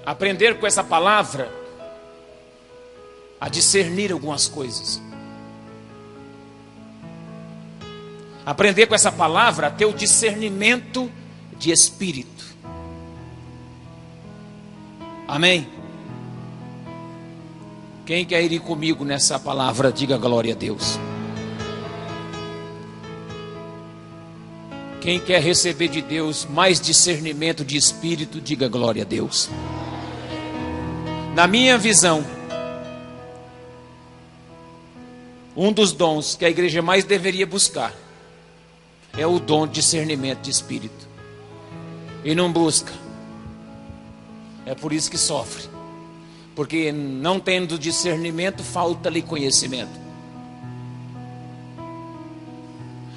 aprender com essa palavra a discernir algumas coisas. Aprender com essa palavra a ter o discernimento de espírito. Amém? Quem quer ir comigo nessa palavra, diga glória a Deus. Quem quer receber de Deus mais discernimento de espírito, diga glória a Deus. Na minha visão, um dos dons que a igreja mais deveria buscar é o dom de discernimento de espírito. E não busca. É por isso que sofre. Porque não tendo discernimento, falta-lhe conhecimento.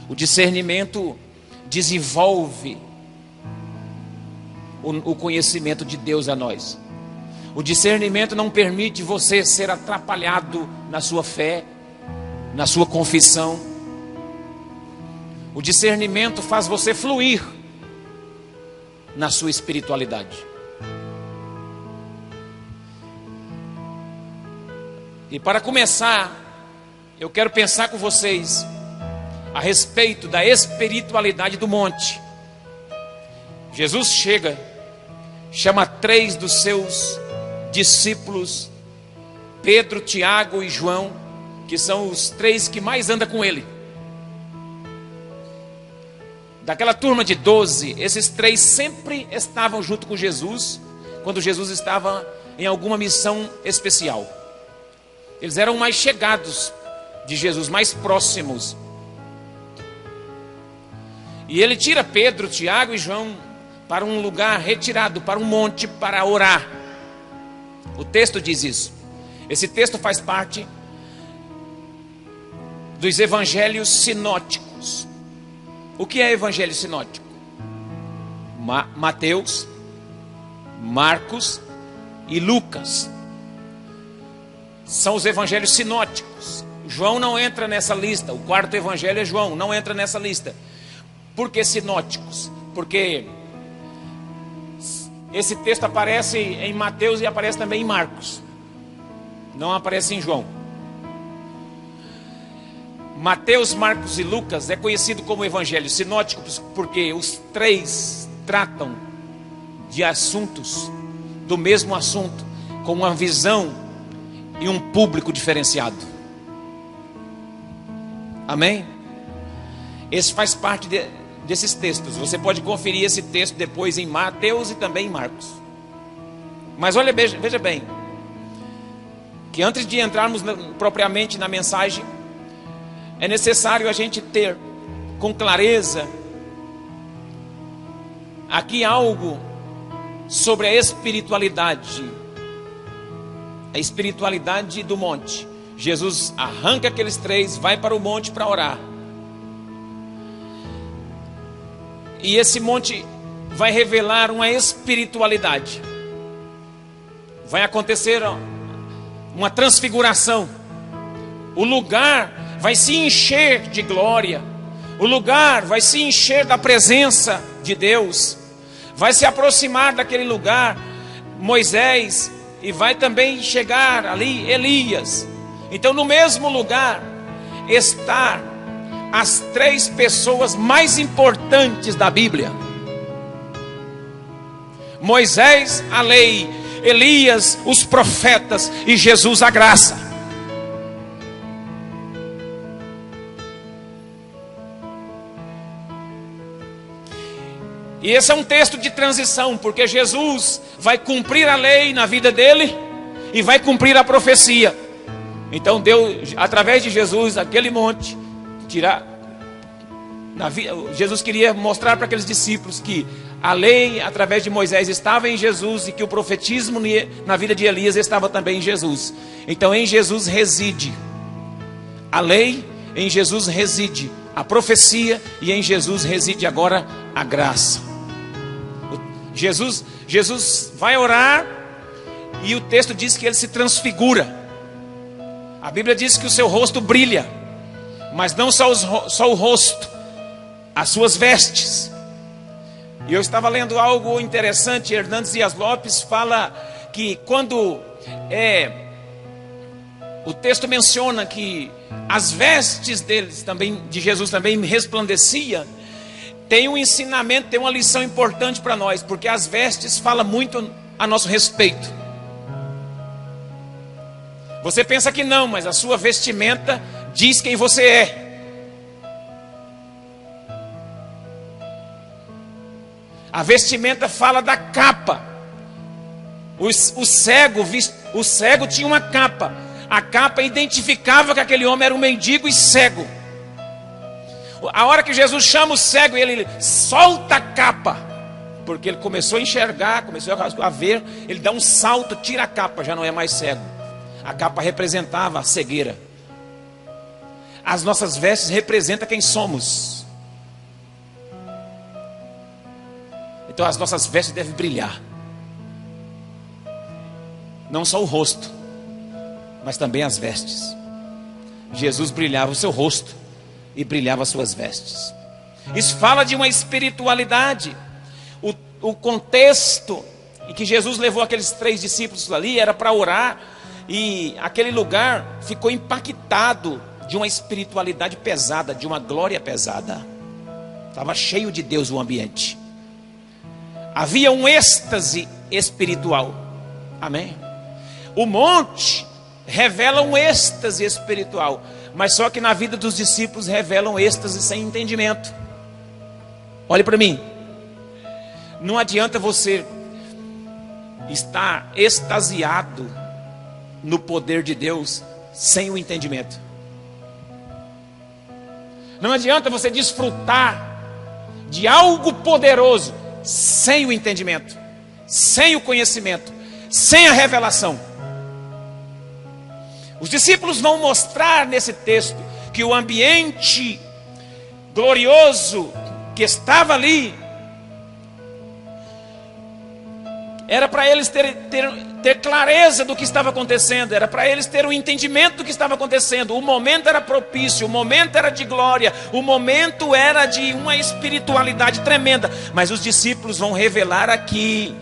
O discernimento desenvolve o conhecimento de Deus a nós. O discernimento não permite você ser atrapalhado na sua fé, na sua confissão. O discernimento faz você fluir na sua espiritualidade. E para começar, eu quero pensar com vocês a respeito da espiritualidade do monte. Jesus chega, chama 3 dos seus discípulos, Pedro, Tiago e João, que são os 3 que mais andam com ele. Daquela turma de 12, esses 3 sempre estavam junto com Jesus, quando Jesus estava em alguma missão especial. Eles eram mais chegados de Jesus, mais próximos. E ele tira Pedro, Tiago e João para um lugar retirado, para um monte, para orar. O texto diz isso. Esse texto faz parte dos evangelhos sinóticos. O que é evangelho sinótico? Mateus, Marcos e Lucas. São os evangelhos sinóticos. João não entra nessa lista. O 4º evangelho é João, não entra nessa lista. Por que sinóticos? Porque esse texto aparece em Mateus e aparece também em Marcos. Não aparece em João. Mateus, Marcos e Lucas é conhecido como evangelho sinótico porque os 3 tratam de assuntos, do mesmo assunto, com uma visão e um público diferenciado. Amém? Esse faz parte desses textos. Você pode conferir esse texto depois em Mateus e também em Marcos. Mas olha, veja bem, que antes de entrarmos propriamente na mensagem, é necessário a gente ter com clareza aqui algo sobre a espiritualidade do monte. Jesus arranca aqueles 3, vai para o monte para orar. E esse monte vai revelar uma espiritualidade. Vai acontecer uma transfiguração. O lugar vai se encher de glória. O lugar vai se encher da presença de Deus. Vai se aproximar daquele lugar Moisés, e vai também chegar ali Elias. Então no mesmo lugar está as 3 pessoas mais importantes da Bíblia: Moisés, a lei; Elias, os profetas; e Jesus, a graça. E esse é um texto de transição, porque Jesus vai cumprir a lei na vida dele e vai cumprir a profecia. Então Deus, através de Jesus, aquele monte, Jesus queria mostrar para aqueles discípulos que a lei, através de Moisés, estava em Jesus, e que o profetismo na vida de Elias estava também em Jesus. Então em Jesus reside a lei, em Jesus reside a profecia, e em Jesus reside agora a graça. Jesus vai orar, e o texto diz que ele se transfigura. A Bíblia diz que o seu rosto brilha, mas não só o rosto, as suas vestes. E eu estava lendo algo interessante. Hernandes Dias Lopes fala que quando o texto menciona que as vestes deles também, de Jesus também resplandecia, tem um ensinamento, tem uma lição importante para nós, porque as vestes falam muito a nosso respeito. Você pensa que não, mas a sua vestimenta diz quem você é. A vestimenta fala da capa. O cego tinha uma capa. A capa identificava que aquele homem era um mendigo e cego. A hora que Jesus chama o cego, ele solta a capa, porque ele começou a enxergar, começou a ver. Ele dá um salto, tira a capa, já não é mais cego. A capa representava a cegueira. As nossas vestes representam quem somos. Então as nossas vestes devem brilhar. Não só o rosto, mas também as vestes. Jesus brilhava o seu rosto e brilhava as suas vestes. Isso fala de uma espiritualidade. O contexto em que Jesus levou aqueles 3 discípulos ali era para orar, e aquele lugar ficou impactado de uma espiritualidade pesada, de uma glória pesada. Estava cheio de Deus o ambiente. Havia um êxtase espiritual. Amém? O monte revela um êxtase espiritual, mas só que na vida dos discípulos revela um êxtase sem entendimento. Olhe para mim. Não adianta você estar extasiado no poder de Deus sem o entendimento. Não adianta você desfrutar de algo poderoso sem o entendimento, sem o conhecimento, sem a revelação. Os discípulos vão mostrar nesse texto que o ambiente glorioso que estava ali era para eles ter clareza do que estava acontecendo, era para eles ter um entendimento do que estava acontecendo. O momento era propício, o momento era de glória, o momento era de uma espiritualidade tremenda. Mas os discípulos vão revelar aqui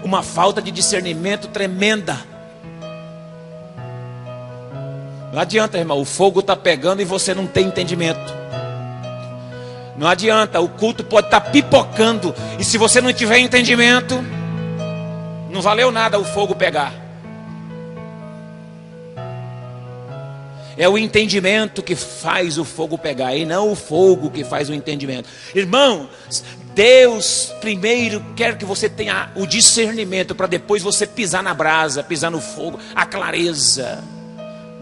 uma falta de discernimento tremenda. Não adianta, irmão, o fogo está pegando e você não tem entendimento. Não adianta, o culto pode estar pipocando, e se você não tiver entendimento, não valeu nada o fogo pegar. É o entendimento que faz o fogo pegar, e não o fogo que faz o entendimento. Irmão, Deus primeiro quer que você tenha o discernimento, para depois você pisar na brasa, pisar no fogo, a clareza.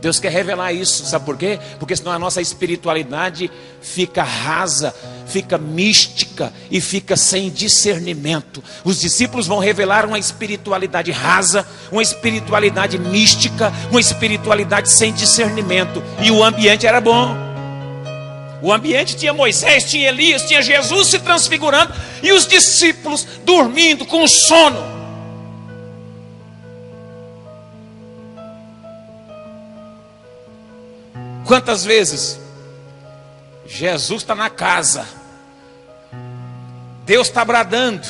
Deus quer revelar isso, sabe por quê? Porque senão a nossa espiritualidade fica rasa, fica mística e fica sem discernimento. Os discípulos vão revelar uma espiritualidade rasa, uma espiritualidade mística, uma espiritualidade sem discernimento. E o ambiente era bom. O ambiente tinha Moisés, tinha Elias, tinha Jesus se transfigurando, e os discípulos dormindo com sono. Quantas vezes Jesus está na casa, Deus está bradando,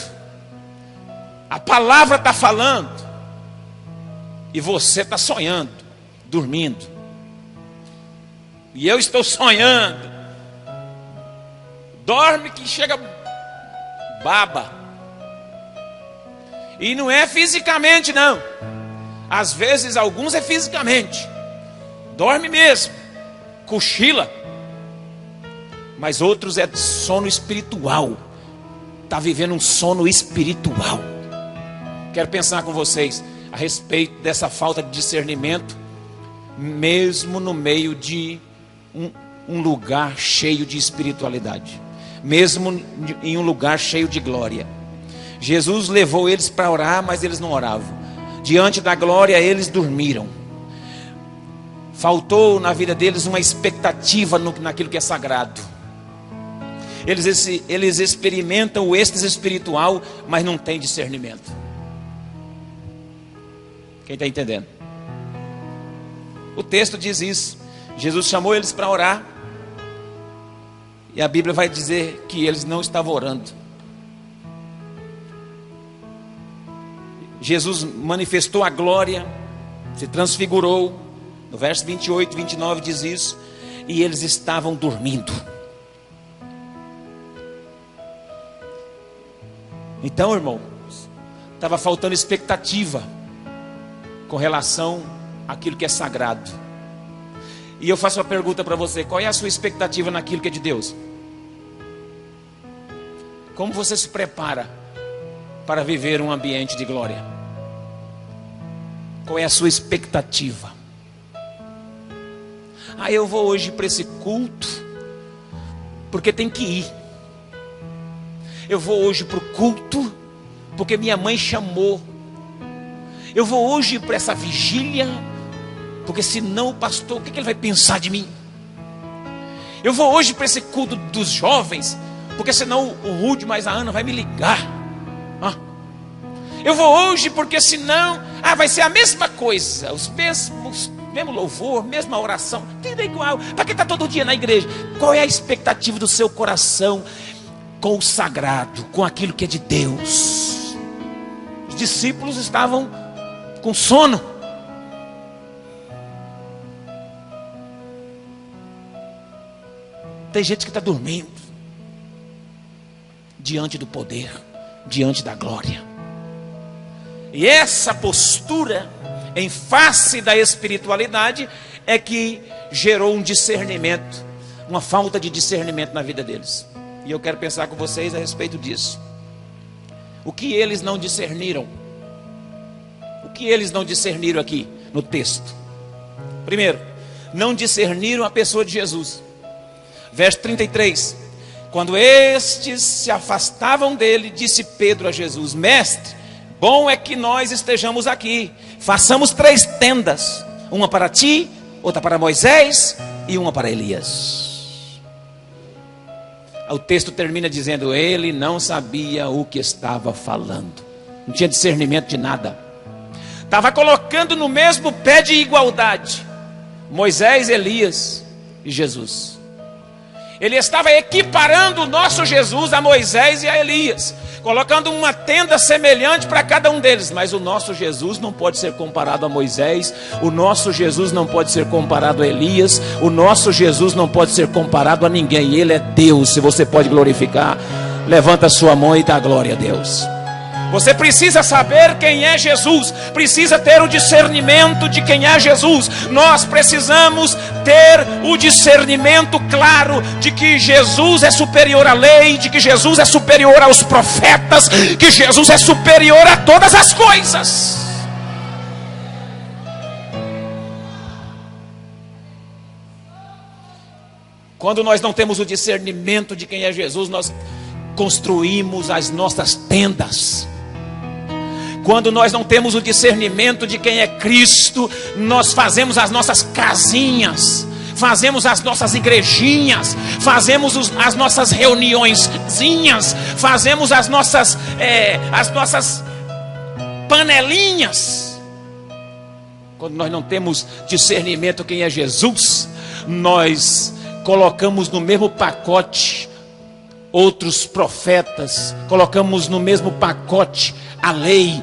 a palavra está falando, e você está sonhando, dormindo, e eu estou sonhando. Dorme que chega baba, e não é fisicamente não, às vezes alguns é fisicamente, dorme mesmo, cochila, mas outros é sono espiritual, está vivendo um sono espiritual. Quero pensar com vocês a respeito dessa falta de discernimento, mesmo no meio de um lugar cheio de espiritualidade, mesmo em um lugar cheio de glória. Jesus levou eles para orar, mas eles não oravam. Diante da glória eles dormiram. Faltou na vida deles uma expectativa naquilo que é sagrado. Eles experimentam o êxtase espiritual, mas não tem discernimento. Quem está entendendo? O texto diz isso. Jesus chamou eles para orar, e a Bíblia vai dizer que eles não estavam orando. Jesus manifestou a glória, se transfigurou. No verso 28 e 29 diz isso. E eles estavam dormindo. Então, irmão, estava faltando expectativa com relação àquilo que é sagrado. E eu faço uma pergunta para você: qual é a sua expectativa naquilo que é de Deus? Como você se prepara para viver um ambiente de glória? Qual é a sua expectativa? Eu vou hoje para esse culto porque tem que ir. Eu vou hoje para o culto porque minha mãe chamou. Eu vou hoje para essa vigília porque senão o pastor, o que ele vai pensar de mim? Eu vou hoje para esse culto dos jovens porque senão o Rude mais a Ana vai me ligar. Eu vou hoje porque senão vai ser a mesma coisa, os mesmo louvor, mesma oração, tudo igual. Para que está todo dia na igreja? Qual é a expectativa do seu coração com o sagrado, com aquilo que é de Deus? Os discípulos estavam com sono. Tem gente que está dormindo diante do poder, diante da glória. E essa postura em face da espiritualidade é que gerou um discernimento, uma falta de discernimento na vida deles. E eu quero pensar com vocês a respeito disso. O que eles não discerniram? O que eles não discerniram aqui no texto? Primeiro, não discerniram a pessoa de Jesus. Verso 33. Quando estes se afastavam dele, disse Pedro a Jesus: Mestre, bom é que nós estejamos aqui. Façamos 3 tendas, uma para ti, outra para Moisés e uma para Elias. O texto termina dizendo: ele não sabia o que estava falando, não tinha discernimento de nada. Estava colocando no mesmo pé de igualdade Moisés, Elias e Jesus. Ele estava equiparando o nosso Jesus a Moisés e a Elias, colocando uma tenda semelhante para cada um deles. Mas o nosso Jesus não pode ser comparado a Moisés, o nosso Jesus não pode ser comparado a Elias, o nosso Jesus não pode ser comparado a ninguém. Ele é Deus. Se você pode glorificar, levanta a sua mão e dá glória a Deus. Você precisa saber quem é Jesus, precisa ter o discernimento de quem é Jesus. Nós precisamos ter o discernimento claro de que Jesus é superior à lei, de que Jesus é superior aos profetas, que Jesus é superior a todas as coisas. Quando nós não temos o discernimento de quem é Jesus, nós construímos as nossas tendas. Quando nós não temos o discernimento de quem é Cristo, nós fazemos as nossas casinhas, fazemos as nossas igrejinhas, fazemos as nossas reuniõezinhas, fazemos as nossas panelinhas. Quando nós não temos discernimento quem é Jesus, nós colocamos no mesmo pacote outros profetas, colocamos no mesmo pacote a lei,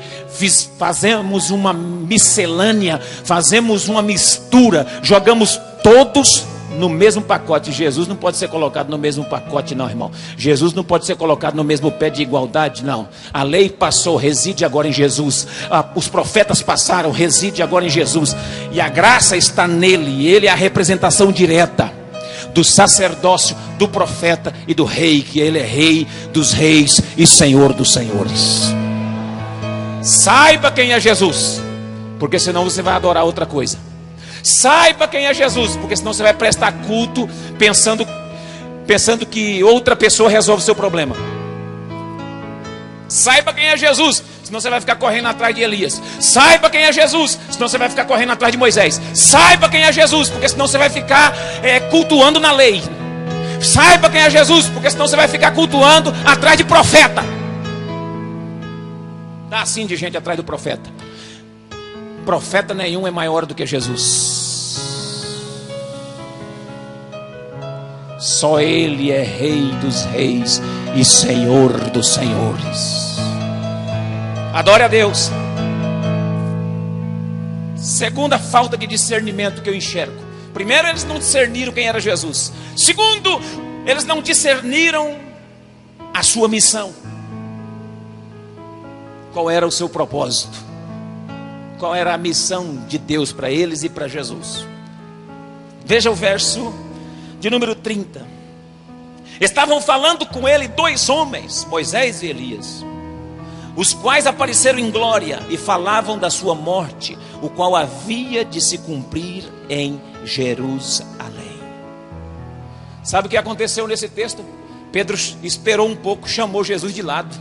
fazemos uma miscelânea, fazemos uma mistura, jogamos todos no mesmo pacote. Jesus não pode ser colocado no mesmo pacote, não, irmão. Jesus não pode ser colocado no mesmo pé de igualdade, não. A lei passou, reside agora em Jesus. Os profetas passaram, reside agora em Jesus. E a graça está nele, ele é a representação direta do sacerdócio, do profeta e do rei, que ele é rei dos reis e senhor dos senhores. Saiba quem é Jesus, porque senão você vai adorar outra coisa. Saiba quem é Jesus, porque senão você vai prestar culto pensando que outra pessoa resolve o seu problema. Saiba quem é Jesus, senão você vai ficar correndo atrás de Elias. Saiba quem é Jesus, senão você vai ficar correndo atrás de Moisés. Saiba quem é Jesus, porque senão você vai ficar cultuando na lei. Saiba quem é Jesus, porque senão você vai ficar cultuando atrás de profeta. Está assim de gente atrás do profeta. Profeta nenhum é maior do que Jesus. Só ele é rei dos reis e senhor dos senhores. Adore a Deus. Segunda falta de discernimento que eu enxergo. Primeiro, eles não discerniram quem era Jesus. Segundo, eles não discerniram a sua missão. Qual era o seu propósito? Qual era a missão de Deus para eles e para Jesus? Veja o verso de número 30. Estavam falando com ele dois homens, Moisés e Elias, os quais apareceram em glória e falavam da sua morte, o qual havia de se cumprir em Jerusalém. Sabe o que aconteceu nesse texto? Pedro esperou um pouco, chamou Jesus de lado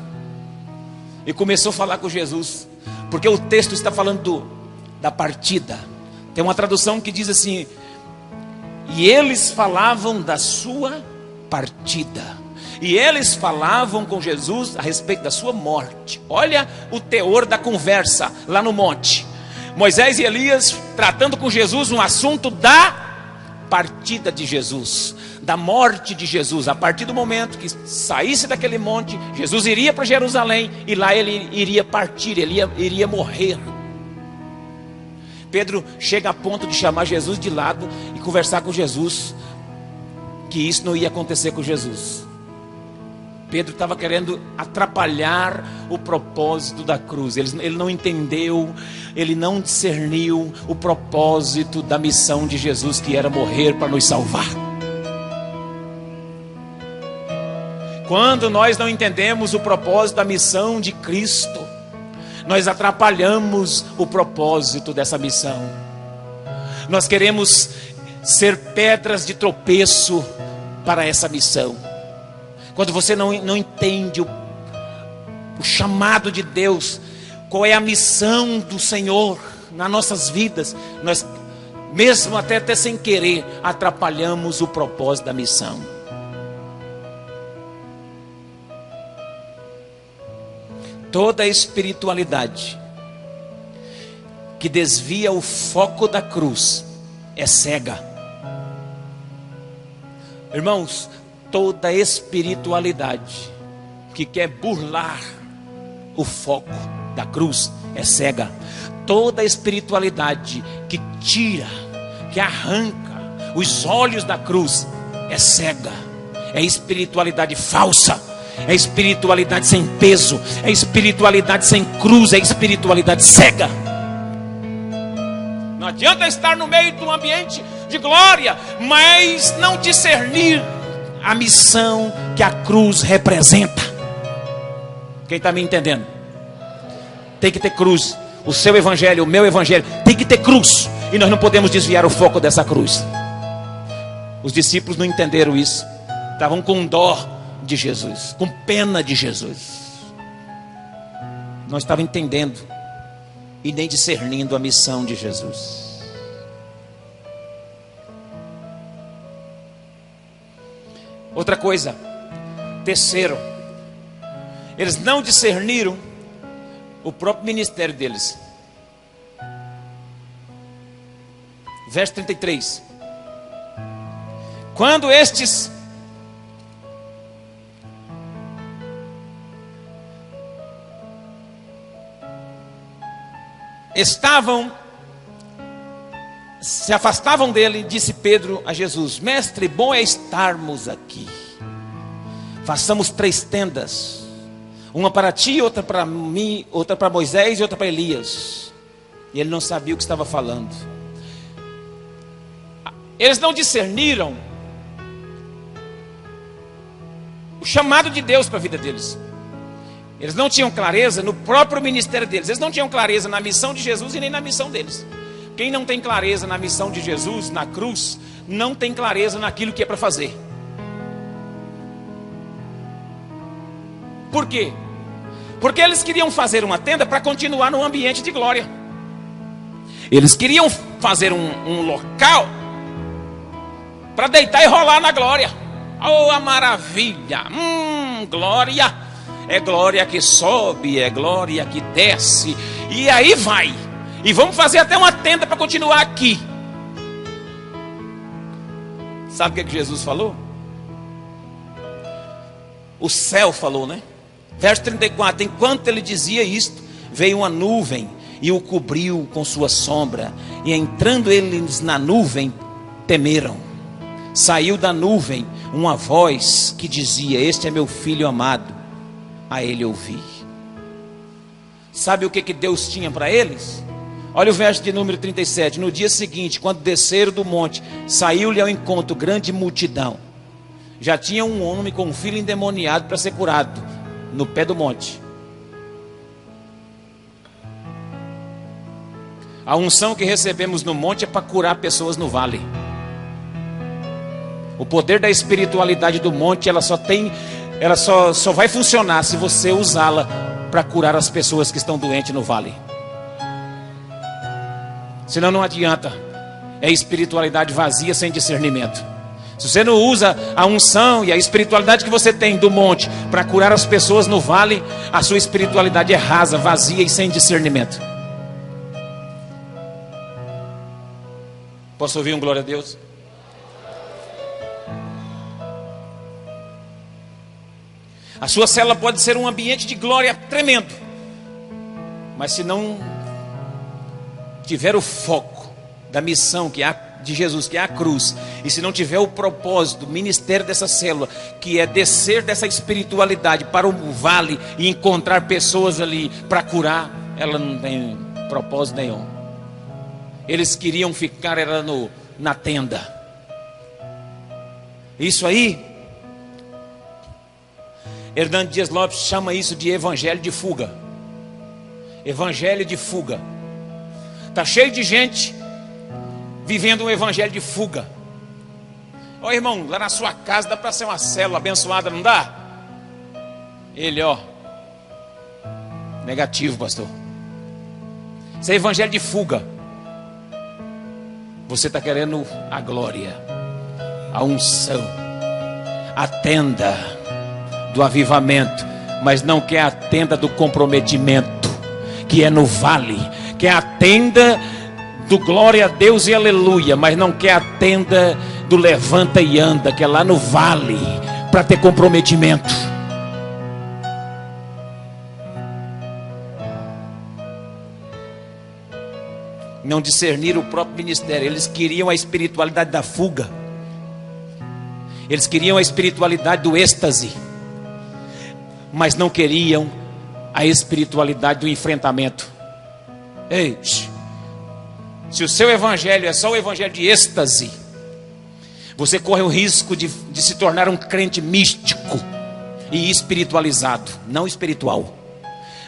e começou a falar com Jesus, porque o texto está falando da partida. Tem uma tradução que diz assim: e eles falavam da sua partida. E eles falavam com Jesus a respeito da sua morte. Olha o teor da conversa lá no monte. Moisés e Elias tratando com Jesus um assunto da partida de Jesus, da morte de Jesus. A partir do momento que saísse daquele monte, Jesus iria para Jerusalém e lá ele iria partir, ele iria morrer. Pedro chega a ponto de chamar Jesus de lado e conversar com Jesus, que isso não ia acontecer com Jesus. Pedro estava querendo atrapalhar o propósito da cruz. Ele não entendeu, ele não discerniu o propósito da missão de Jesus, que era morrer para nos salvar. Quando nós não entendemos o propósito da missão de Cristo, nós atrapalhamos o propósito dessa missão. Nós queremos ser pedras de tropeço para essa missão. Quando você não entende o chamado de Deus, qual é a missão do Senhor nas nossas vidas, nós, mesmo até sem querer, atrapalhamos o propósito da missão. Toda espiritualidade que desvia o foco da cruz é cega. Irmãos, toda espiritualidade que quer burlar o foco da cruz é cega. Toda espiritualidade que tira, que arranca os olhos da cruz é cega. É espiritualidade falsa, é espiritualidade sem peso, é espiritualidade sem cruz, é espiritualidade cega. Não adianta estar no meio de um ambiente de glória, mas não discernir a missão que a cruz representa. Quem está me entendendo? Tem que ter cruz. O seu evangelho, o meu evangelho, tem que ter cruz. E nós não podemos desviar o foco dessa cruz. Os discípulos não entenderam isso. Estavam com dó de Jesus, com pena de Jesus. Não estavam entendendo e nem discernindo a missão de Jesus. Outra coisa, terceiro, eles não discerniram o próprio ministério deles. Verso 33. Quando estes se afastavam dele, disse Pedro a Jesus: Mestre, bom é estarmos aqui. Façamos 3 tendas, uma para ti, outra para mim, outra para Moisés e outra para Elias. E ele não sabia o que estava falando. Eles não discerniram o chamado de Deus para a vida deles. Eles não tinham clareza no próprio ministério deles. Eles não tinham clareza na missão de Jesus e nem na missão deles. Quem não tem clareza na missão de Jesus, na cruz, não tem clareza naquilo que é para fazer. Por quê? Porque eles queriam fazer uma tenda para continuar no ambiente de glória. Eles queriam fazer um local para deitar e rolar na glória. Oh, a maravilha! Glória! É glória que sobe, é glória que desce. E aí vai. E vamos fazer até uma tenda para continuar aqui. Sabe o que Jesus falou? O céu falou, né? Verso 34. Enquanto ele dizia isto, veio uma nuvem e o cobriu com sua sombra. E entrando eles na nuvem, temeram. Saiu da nuvem uma voz que dizia: este é meu filho amado, a ele ouvi. Sabe o que Deus tinha para eles? Olha o verso de número 37. No dia seguinte, quando desceram do monte, saiu-lhe ao encontro grande multidão. Já tinha um homem com um filho endemoniado para ser curado no pé do monte. A unção que recebemos no monte é para curar pessoas no vale. O poder da espiritualidade do monte, ela só vai funcionar se você usá-la para curar as pessoas que estão doentes no vale. Senão não adianta. É espiritualidade vazia sem discernimento. Se você não usa a unção e a espiritualidade que você tem do monte para curar as pessoas no vale, a sua espiritualidade é rasa, vazia e sem discernimento. Posso ouvir um glória a Deus? A sua célula pode ser um ambiente de glória tremendo, mas se não tiver o foco da missão que é de Jesus, que é a cruz, e se não tiver o propósito, o ministério dessa célula, que é descer dessa espiritualidade para o vale e encontrar pessoas ali para curar, ela não tem propósito nenhum. Eles queriam ficar na tenda. Isso aí, Hernando Dias Lopes chama isso de evangelho de fuga. Evangelho de fuga. Está cheio de gente vivendo um evangelho de fuga. Ó irmão, lá na sua casa dá para ser uma célula abençoada, não dá? Ele, negativo, pastor. Isso é evangelho de fuga. Você está querendo a glória, a unção, a tenda do avivamento, mas não quer a tenda do comprometimento, que é no vale, que é a tenda do glória a Deus e aleluia, mas não quer a tenda do levanta e anda, que é lá no vale, para ter comprometimento. Não discerniram o próprio ministério. Eles queriam a espiritualidade da fuga, eles queriam a espiritualidade do êxtase, mas não queriam a espiritualidade do enfrentamento. Ei, se o seu evangelho é só o evangelho de êxtase, você corre o risco de se tornar um crente místico e espiritualizado, não espiritual.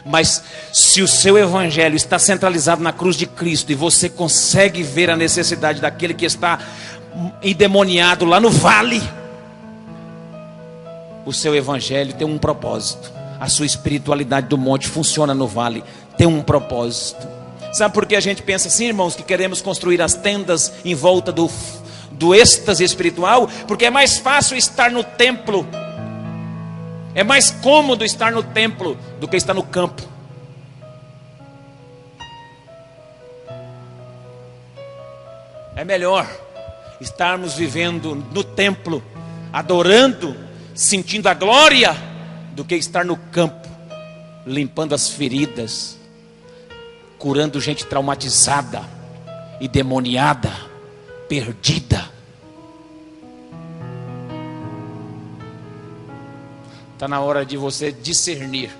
Mas se o seu evangelho está centralizado na cruz de Cristo e você consegue ver a necessidade daquele que está endemoniado lá no vale, o seu evangelho tem um propósito. A sua espiritualidade do monte funciona no vale, tem um propósito. Sabe por que a gente pensa assim, irmãos, que queremos construir as tendas em volta do êxtase espiritual? Porque é mais fácil estar no templo, é mais cômodo estar no templo do que estar no campo. É melhor estarmos vivendo no templo, adorando, sentindo a glória, do que estar no campo, limpando as feridas, curando gente traumatizada e demoniada, perdida. Está na hora de você discernir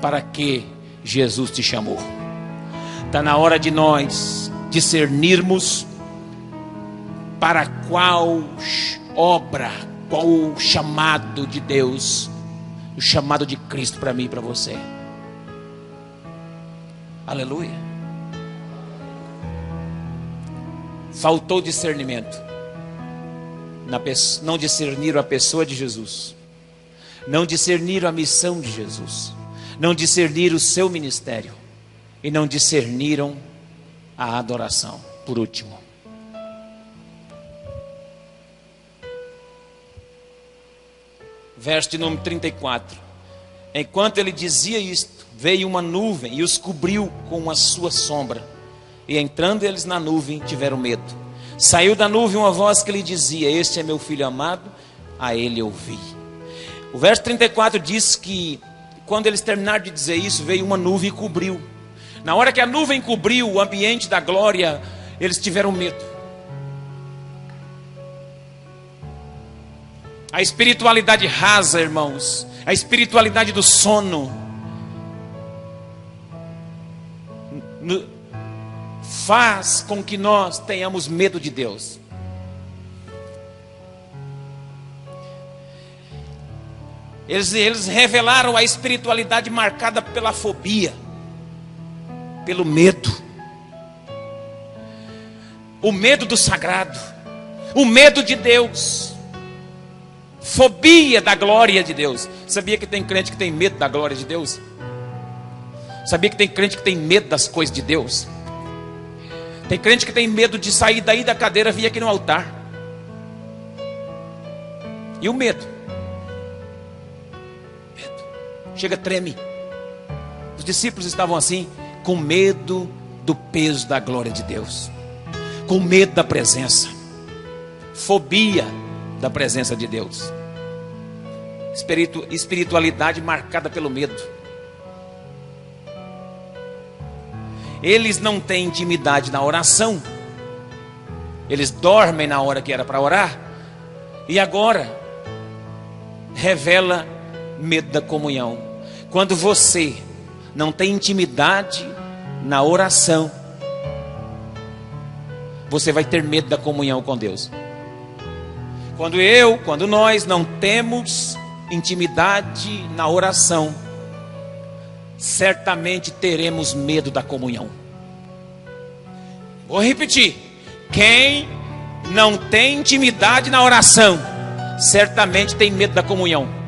para que Jesus te chamou. Está na hora de nós discernirmos para qual obra, qual o chamado de Deus, o chamado de Cristo para mim e para você. Aleluia. Faltou discernimento. Não discerniram a pessoa de Jesus, não discerniram a missão de Jesus, não discerniram o seu ministério, e não discerniram a adoração. Por último, verso de número 34. Enquanto ele dizia isto, veio uma nuvem e os cobriu com a sua sombra, e entrando eles na nuvem, tiveram medo. Saiu da nuvem uma voz que lhe dizia: este é meu filho amado, a ele ouvi. O verso 34 diz que quando eles terminaram de dizer isso, veio uma nuvem e cobriu. Na hora que a nuvem cobriu o ambiente da glória, eles tiveram medo. A espiritualidade rasa, irmãos, a espiritualidade do sono, faz com que nós tenhamos medo de Deus. Eles revelaram a espiritualidade marcada pela fobia, pelo medo. O medo do sagrado, o medo de Deus, fobia da glória de Deus. Sabia que tem crente que tem medo da glória de Deus? Sabia que tem crente que tem medo das coisas de Deus? Tem crente que tem medo de sair daí da cadeira e vir aqui no altar. E o medo? Chega, treme. Os discípulos estavam assim, com medo do peso da glória de Deus, com medo da presença, fobia da presença de Deus, espiritualidade marcada pelo medo. Eles não têm intimidade na oração, eles dormem na hora que era para orar, e agora revela medo da comunhão. Quando você não tem intimidade na oração, você vai ter medo da comunhão com Deus. Quando nós não temos intimidade na oração, certamente teremos medo da comunhão. Vou repetir: quem não tem intimidade na oração, certamente tem medo da comunhão.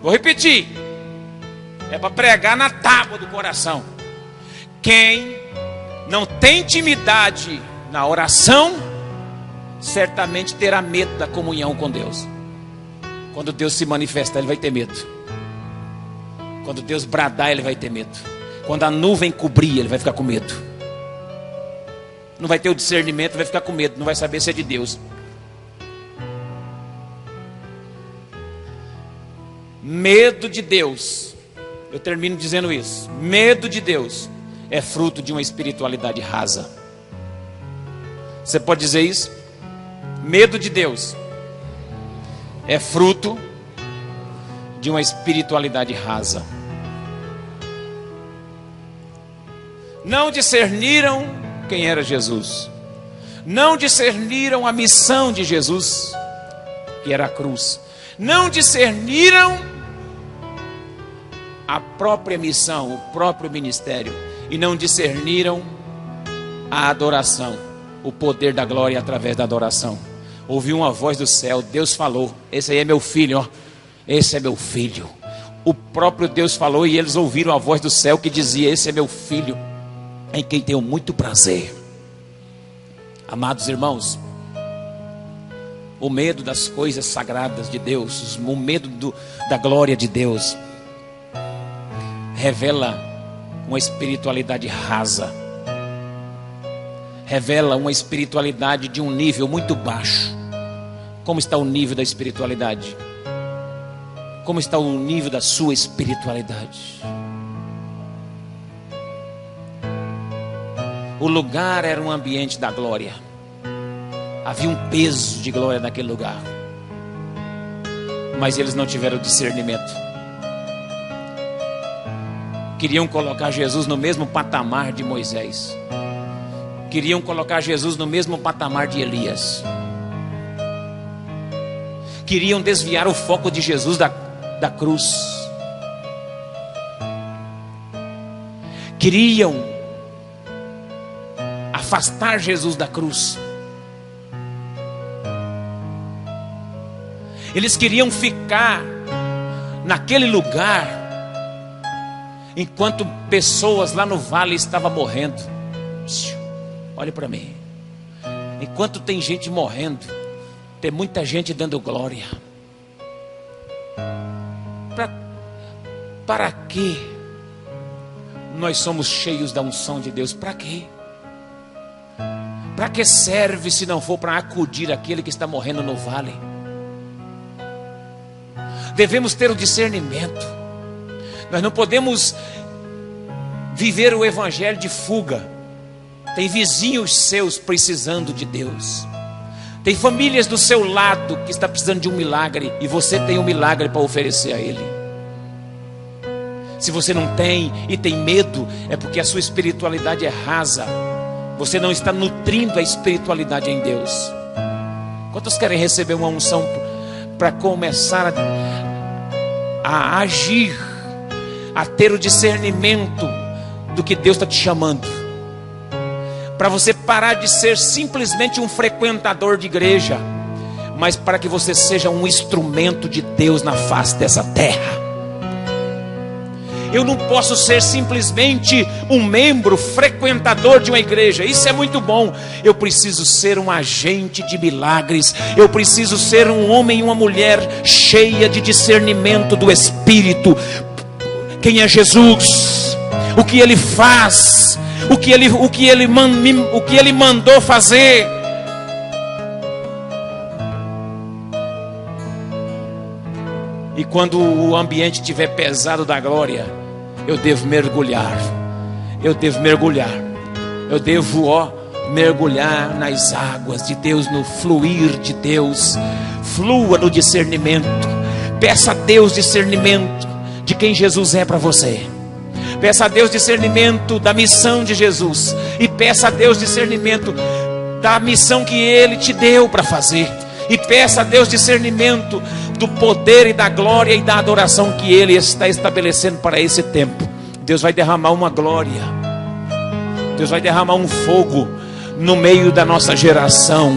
Vou repetir, é para pregar na tábua do coração. Quem não tem intimidade na oração, certamente terá medo da comunhão com Deus. Quando Deus se manifestar, ele vai ter medo. Quando Deus bradar, ele vai ter medo. Quando a nuvem cobrir, ele vai ficar com medo. Não vai ter o discernimento, vai ficar com medo, não vai saber se é de Deus. Medo de Deus, eu termino dizendo isso. Medo de Deus é fruto de uma espiritualidade rasa. Você pode dizer isso? Medo de Deus é fruto de uma espiritualidade rasa. Não discerniram quem era Jesus. Não discerniram a missão de Jesus, que era a cruz. Não discerniram a própria missão, o próprio ministério. E não discerniram a adoração, o poder da glória através da adoração. Ouviu uma voz do céu, Deus falou: esse aí é meu filho, ó. Esse é meu filho. O próprio Deus falou e eles ouviram a voz do céu que dizia: esse é meu filho, em quem tenho muito prazer. Amados irmãos, o medo das coisas sagradas de Deus, o medo da glória de Deus, revela uma espiritualidade rasa, revela uma espiritualidade de um nível muito baixo. Como está o nível da espiritualidade? Como está o nível da sua espiritualidade? O lugar era um ambiente da glória. Havia um peso de glória naquele lugar. Mas eles não tiveram discernimento. Queriam colocar Jesus no mesmo patamar de Moisés. Queriam colocar Jesus no mesmo patamar de Elias. Queriam desviar o foco de Jesus da cruz. Queriam afastar Jesus da cruz. Eles queriam ficar naquele lugar enquanto pessoas lá no vale estavam morrendo. Olhe para mim. Enquanto tem gente morrendo, tem muita gente dando glória. Para quê? Nós somos cheios da unção de Deus. Para quê? Para que serve se não for para acudir aquele que está morrendo no vale? devemos ter o discernimento. Nós não podemos viver o evangelho de fuga. Tem vizinhos seus precisando de Deus. Tem famílias do seu lado que está precisando de um milagre, e você tem um milagre para oferecer a ele. Se você não tem e tem medo, é porque a sua espiritualidade é rasa. Você não está nutrindo a espiritualidade em Deus. Quantos querem receber uma unção para começar a agir, a ter o discernimento do que Deus está te chamando? Para você parar de ser simplesmente um frequentador de igreja, mas para que você seja um instrumento de Deus na face dessa terra. Eu não posso ser simplesmente um membro frequentador de uma igreja. Isso é muito bom. Eu preciso ser um agente de milagres. Eu preciso ser um homem e uma mulher cheia de discernimento do Espírito. Quem é Jesus? O que Ele faz? O que Ele mandou fazer? E quando o ambiente estiver pesado da glória, eu devo mergulhar. Eu devo mergulhar. Eu devo mergulhar nas águas de Deus, no fluir de Deus. Flua no discernimento. Peça a Deus discernimento de quem Jesus é para você. Peça a Deus discernimento da missão de Jesus. E peça a Deus discernimento da missão que Ele te deu para fazer. E peça a Deus discernimento do poder e da glória e da adoração que Ele está estabelecendo para esse tempo. Deus vai derramar uma glória. Deus vai derramar um fogo no meio da nossa geração.